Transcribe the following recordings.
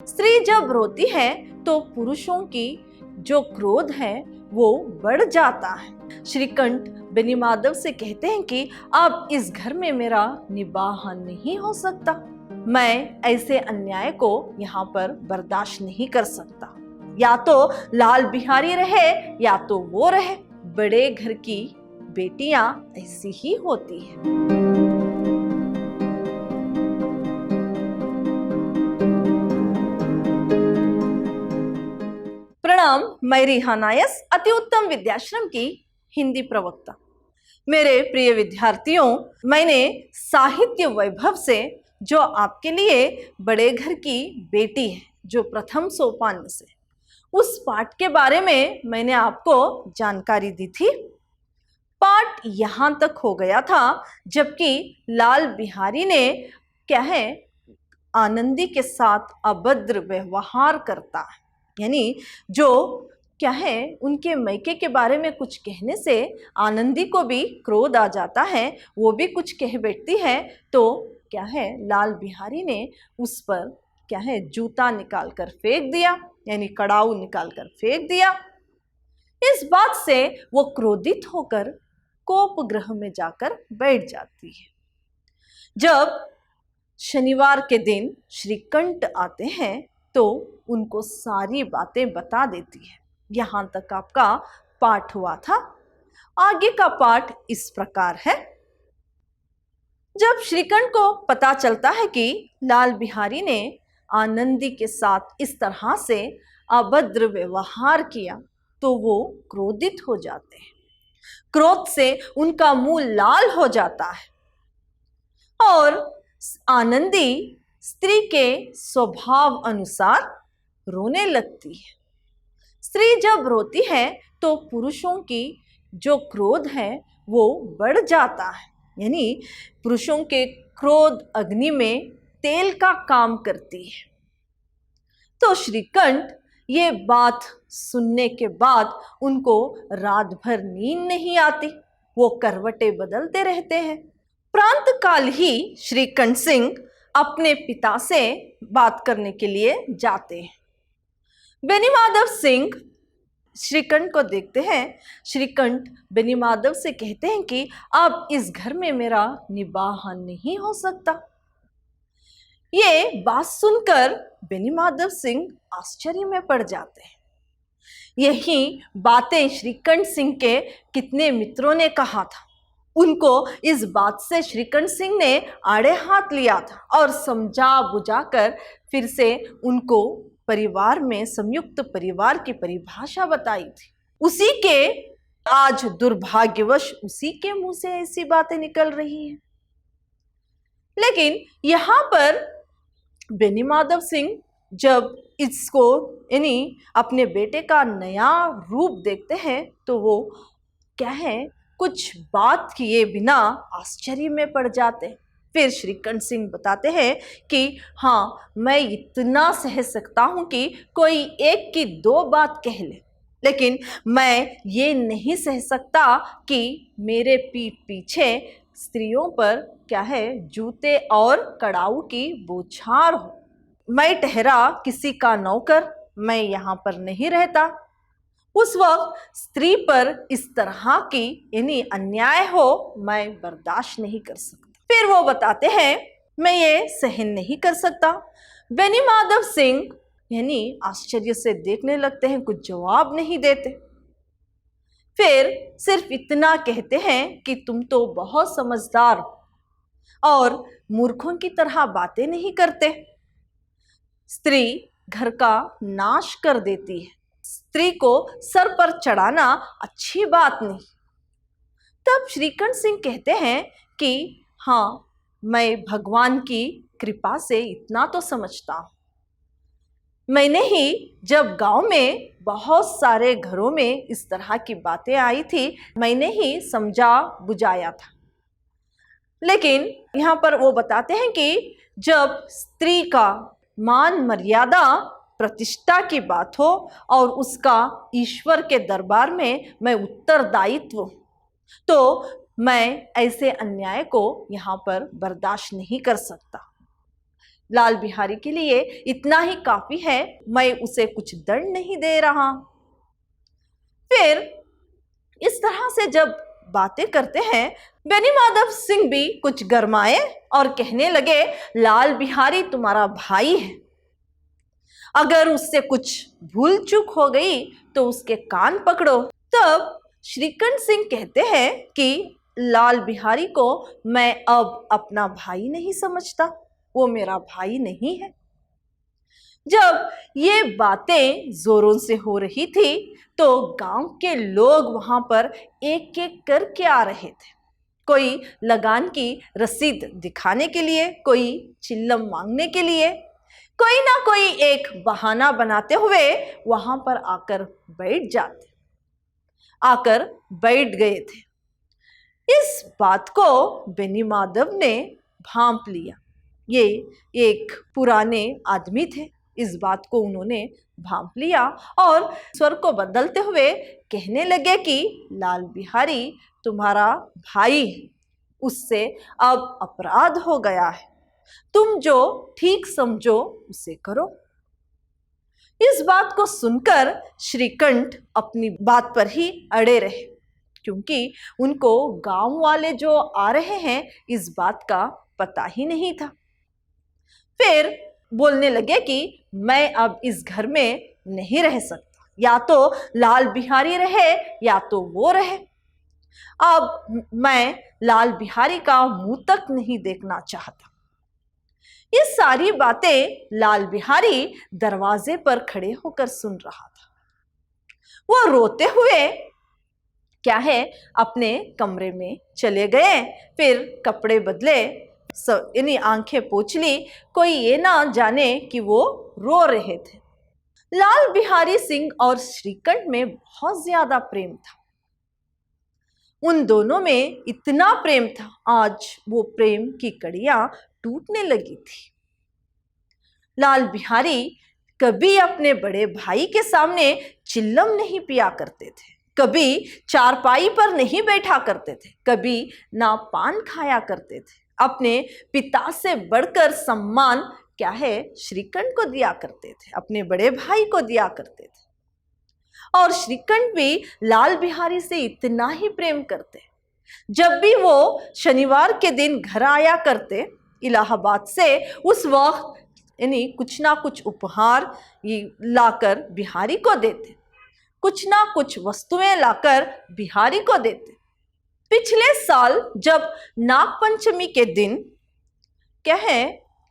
स्त्री जब रोती है तो पुरुषों की जो क्रोध है वो बढ़ जाता है। श्रीकंठ बेनीमाधव से कहते हैं कि अब इस घर में मेरा निबाह नहीं हो सकता, मैं ऐसे अन्याय को यहाँ पर बर्दाश्त नहीं कर सकता। या तो लाल बिहारी रहे या तो वो रहे, बड़े घर की बेटियां ऐसी ही होती है। प्रणाम, मैं रिहाना यस, अति उत्तम विद्याश्रम की हिंदी प्रवक्ता। मेरे प्रिय विद्यार्थियों, मैंने साहित्य वैभव से जो आपके लिए बड़े घर की बेटी है जो प्रथम सोपान से, उस पाठ के बारे में मैंने आपको जानकारी दी थी। पाठ यहाँ तक हो गया था जबकि लाल बिहारी ने क्या है, आनंदी के साथ अभद्र व्यवहार करता है। यानी जो क्या है, उनके मैके के बारे में कुछ कहने से आनंदी को भी क्रोध आ जाता है, वो भी कुछ कह बैठती है। तो क्या है, लाल बिहारी ने उस पर क्या है, जूता निकाल कर फेंक दिया, यानी कड़ाऊ निकाल कर फेंक दिया। इस बात से वो क्रोधित होकर कोप गृह में जाकर बैठ जाती है। जब शनिवार के दिन श्रीकंठ आते हैं तो उनको सारी बातें बता देती है। यहाँ तक आपका पाठ हुआ था। आगे का पाठ इस प्रकार है। जब श्रीकंठ को पता चलता है कि लाल बिहारी ने आनंदी के साथ इस तरह से अभद्र व्यवहार किया तो वो क्रोधित हो जाते हैं। क्रोध से उनका मुंह लाल हो जाता है और आनंदी स्त्री के स्वभाव अनुसार रोने लगती है। स्त्री जब रोती है तो पुरुषों की जो क्रोध है वो बढ़ जाता है, यानी पुरुषों के क्रोध अग्नि में तेल का काम करती है। तो श्रीकंठ ये बात सुनने के बाद उनको रात भर नींद नहीं आती, वो करवटें बदलते रहते हैं। प्रांत काल ही श्रीकंठ सिंह अपने पिता से बात करने के लिए जाते हैं। बेनीमाधव सिंह श्रीकंठ को देखते हैं। श्रीकंठ बेनीमाधव से कहते हैं कि अब इस घर में मेरा निबाह नहीं हो सकता। ये बात सुनकर बेनीमाधव सिंह आश्चर्य में पड़ जाते हैं। यही बातें श्रीकंठ सिंह के कितने मित्रों ने कहा था। उनको इस बात से श्रीकंठ सिंह ने आड़े हाथ लिया था और समझा बुझाकर फिर से उनको परिवार में संयुक्त परिवार की परिभाषा बताई थी। उसी के आज दुर्भाग्यवश उसी के मुंह से ऐसी बातें निकल रही हैं। लेकिन यहाँ पर बेनीमाधव सिंह जब इसको यानी अपने बेटे का नया रूप देखते हैं तो वो क्या है, कुछ बात किए बिना आश्चर्य में पड़ जाते। फिर श्रीकंठ सिंह बताते हैं कि हाँ, मैं इतना सह सकता हूँ कि कोई एक की दो बात कह ले, लेकिन मैं ये नहीं सह सकता कि मेरे पीठ पीछे स्त्रियों पर क्या है, जूते और कड़ाऊ की बौछार हो। मैं ठहरा किसी का नौकर, मैं यहाँ पर नहीं रहता। उस वक्त स्त्री पर इस तरह की यानी अन्याय हो, मैं बर्दाश्त नहीं कर सकता। फिर वो बताते हैं मैं ये सहन नहीं कर सकता। बेनीमाधव सिंह यानी आश्चर्य से देखने लगते हैं, कुछ जवाब नहीं देते। फिर सिर्फ इतना कहते हैं कि तुम तो बहुत समझदार हो और मूर्खों की तरह बातें नहीं करते। स्त्री घर का नाश कर देती है, स्त्री को सर पर चढ़ाना अच्छी बात नहीं। तब श्रीकंठ सिंह कहते हैं कि हाँ, मैं भगवान की कृपा से इतना तो समझता हूँ। मैंने ही जब गांव में बहुत सारे घरों में इस तरह की बातें आई थी, मैंने ही समझा बुझाया था। लेकिन यहाँ पर वो बताते हैं कि जब स्त्री का मान मर्यादा प्रतिष्ठा की बात हो और उसका ईश्वर के दरबार में मैं उत्तरदायित्व, तो मैं ऐसे अन्याय को यहाँ पर बर्दाश्त नहीं कर सकता। लाल बिहारी के लिए इतना ही काफी है, मैं उसे कुछ दंड नहीं दे रहा। फिर इस तरह से जब बातें करते हैं, बेनीमाधव सिंह भी कुछ गरमाए और कहने लगे, लाल बिहारी तुम्हारा भाई है, अगर उससे कुछ भूल चूक हो गई तो उसके कान पकड़ो। तब श्रीकंठ सिंह कहते हैं कि लाल बिहारी को मैं अब अपना भाई नहीं समझता, वो मेरा भाई नहीं है। जब ये बातें जोरों से हो रही थी तो गांव के लोग वहां पर एक एक करके आ रहे थे। कोई लगान की रसीद दिखाने के लिए, कोई चिल्लम मांगने के लिए, कोई ना कोई एक बहाना बनाते हुए वहां पर आकर बैठ गए थे। इस बात को बेनीमाधव ने भांप लिया। ये एक पुराने आदमी थे, इस बात को उन्होंने भांप लिया और स्वर को बदलते हुए कहने लगे कि लाल बिहारी तुम्हारा भाई है, उससे अब अपराध हो गया है, तुम जो ठीक समझो उसे करो। इस बात को सुनकर श्रीकंठ अपनी बात पर ही अड़े रहे, क्योंकि उनको गांव वाले जो आ रहे हैं इस बात का पता ही नहीं था। फिर बोलने लगे कि मैं अब इस घर में नहीं रह सकता, या तो लाल बिहारी रहे या तो वो रहे। अब मैं लाल बिहारी का मुंह तक नहीं देखना चाहता। ये सारी बातें लाल बिहारी दरवाजे पर खड़े होकर सुन रहा था। वो रोते हुए अपने कमरे में चले गए। फिर कपड़े बदले, इन्हीं आंखें पोंछ ली, कोई ये ना जाने कि वो रो रहे थे। लाल बिहारी सिंह और श्रीकंठ में बहुत ज्यादा प्रेम था। उन दोनों में इतना प्रेम था, आज वो प्रेम की कड़ियां टूटने लगी थी। लाल बिहारी कभी अपने बड़े भाई के सामने चिल्लम नहीं पिया करते थे, कभी चारपाई पर नहीं बैठा करते थे, कभी ना पान खाया करते थे। अपने पिता से बढ़कर सम्मान श्रीकंठ को दिया करते थे, अपने बड़े भाई को दिया करते थे। और श्रीकंठ भी लाल बिहारी से इतना ही प्रेम करते। जब भी वो शनिवार के दिन घर आया करते इलाहाबाद से, उस वक्त कुछ ना कुछ उपहार लाकर बिहारी को देते, कुछ ना कुछ वस्तुएं लाकर बिहारी को देते। पिछले साल जब नागपंचमी के दिन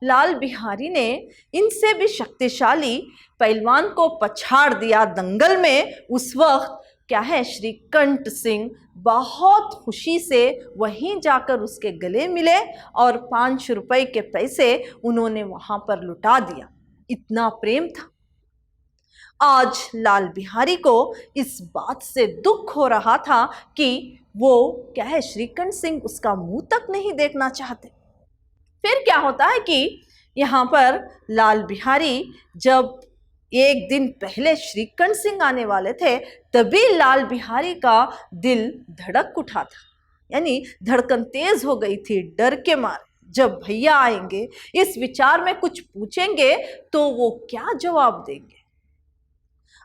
लाल बिहारी ने इनसे भी शक्तिशाली पहलवान को पछाड़ दिया दंगल में, उस वक्त श्रीकंठ सिंह बहुत खुशी से वहीं जाकर उसके गले मिले और 5 रुपए के पैसे उन्होंने वहां पर लुटा दिया। इतना प्रेम था। आज लाल बिहारी को इस बात से दुख हो रहा था कि वो श्रीकंठ सिंह उसका मुंह तक नहीं देखना चाहते। फिर क्या होता है कि यहाँ पर लाल बिहारी जब एक दिन पहले श्रीकंठ सिंह आने वाले थे, तभी लाल बिहारी का दिल धड़क उठा था, यानी धड़कन तेज हो गई थी डर के मारे। जब भैया आएंगे, इस विचार में कुछ पूछेंगे तो वो क्या जवाब देंगे।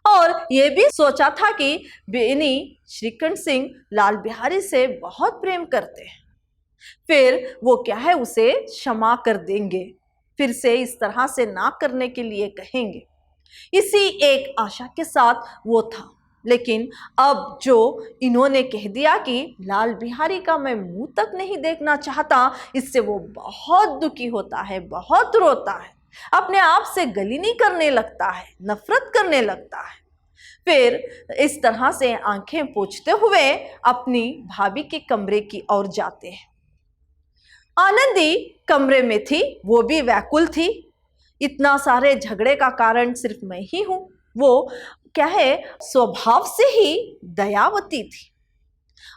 और ये भी सोचा था कि श्रीकंठ सिंह लाल बिहारी से बहुत प्रेम करते हैं, फिर वो उसे क्षमा कर देंगे, फिर से इस तरह से ना करने के लिए कहेंगे। इसी एक आशा के साथ वो था। लेकिन अब जो इन्होंने कह दिया कि लाल बिहारी का मैं मुंह तक नहीं देखना चाहता, इससे वो बहुत दुखी होता है, बहुत रोता है, अपने आप से गलीनी करने लगता है, नफरत करने लगता है। फिर इस तरह से आंखें पोंछते हुए अपनी भाभी के कमरे की ओर जाते हैं। आनंदी कमरे में थी, वो भी व्याकुल थी। इतना सारे झगड़े का कारण सिर्फ मैं ही हूं। वो स्वभाव से ही दयावती थी।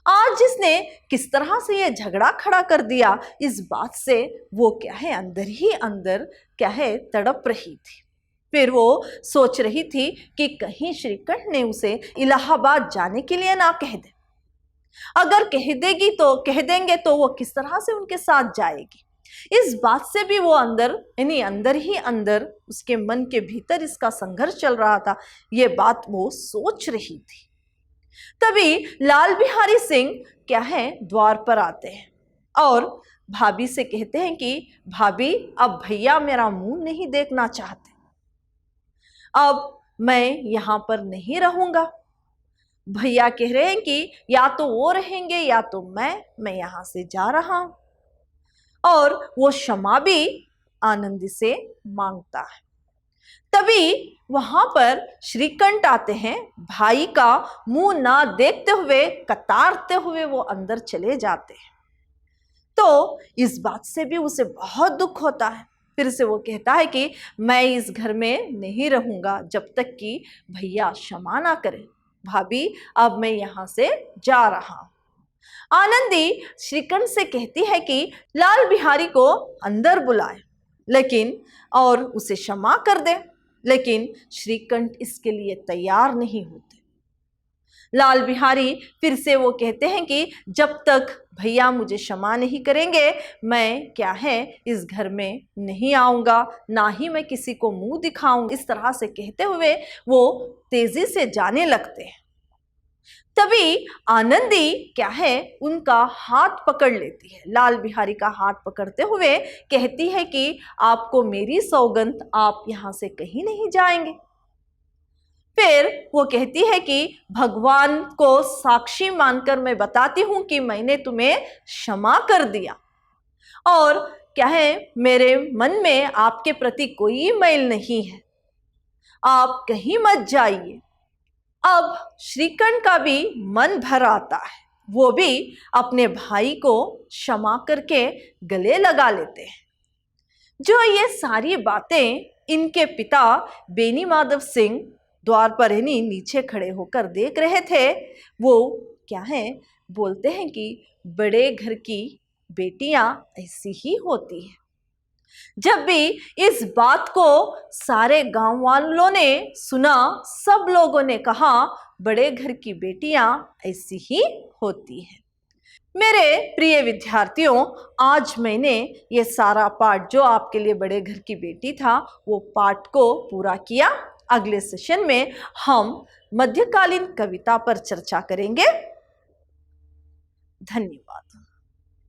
आज जिसने किस तरह से ये झगड़ा खड़ा कर दिया, इस बात से वो अंदर ही अंदर तड़प रही थी। फिर वो सोच रही थी कि कहीं श्रीकंठ ने उसे इलाहाबाद जाने के लिए ना कह दे। अगर कह देंगे तो वो किस तरह से उनके साथ जाएगी। इस बात से भी वो अंदर यानी अंदर ही अंदर उसके मन के भीतर इसका संघर्ष चल रहा था। ये बात वो सोच रही थी। तभी लाल बिहारी सिंह क्या है द्वार पर आते हैं और भाभी से कहते हैं कि भाभी अब भैया मेरा मुंह नहीं देखना चाहते, अब मैं यहां पर नहीं रहूंगा। भैया कह रहे हैं कि या तो वो रहेंगे या तो मैं यहां से जा रहा हूं। और वो क्षमा भी आनंदी से मांगता है। तभी वहां पर श्रीकंठ आते हैं, भाई का मुंह ना देखते हुए कतारते हुए वो अंदर चले जाते हैं। तो इस बात से भी उसे बहुत दुख होता है। फिर से वो कहता है कि मैं इस घर में नहीं रहूंगा जब तक कि भैया क्षमा ना करें। भाभी अब मैं यहां से जा रहा हूं। आनंदी श्रीकंठ से कहती है कि लाल बिहारी को अंदर बुलाए लेकिन और उसे क्षमा कर दे, लेकिन श्रीकंठ इसके लिए तैयार नहीं होते। लाल बिहारी फिर से वो कहते हैं कि जब तक भैया मुझे क्षमा नहीं करेंगे मैं क्या है इस घर में नहीं आऊंगा, ना ही मैं किसी को मुंह दिखाऊं। इस तरह से कहते हुए वो तेजी से जाने लगते हैं। तभी आनंदी क्या है उनका हाथ पकड़ लेती है, लाल बिहारी का हाथ पकड़ते हुए कहती है कि आपको मेरी सौगंध, आप यहां से कहीं नहीं जाएंगे। फिर वो कहती है कि भगवान को साक्षी मानकर मैं बताती हूं कि मैंने तुम्हें क्षमा कर दिया और क्या है मेरे मन में आपके प्रति कोई मैल नहीं है, आप कहीं मत जाइए। अब श्रीकंठ का भी मन भर आता है, वो भी अपने भाई को क्षमा करके गले लगा लेते हैं। जो ये सारी बातें इनके पिता बेनी माधव सिंह द्वार पर ही नीचे खड़े होकर देख रहे थे, वो क्या है बोलते हैं कि बड़े घर की बेटियां ऐसी ही होती हैं। जब भी इस बात को सारे गांव वालों ने सुना, सब लोगों ने कहा बड़े घर की बेटियां ऐसी ही होती हैं। मेरे प्रिय विद्यार्थियों, आज मैंने ये सारा पाठ जो आपके लिए बड़े घर की बेटी था वो पाठ को पूरा किया। अगले सेशन में हम मध्यकालीन कविता पर चर्चा करेंगे। धन्यवाद।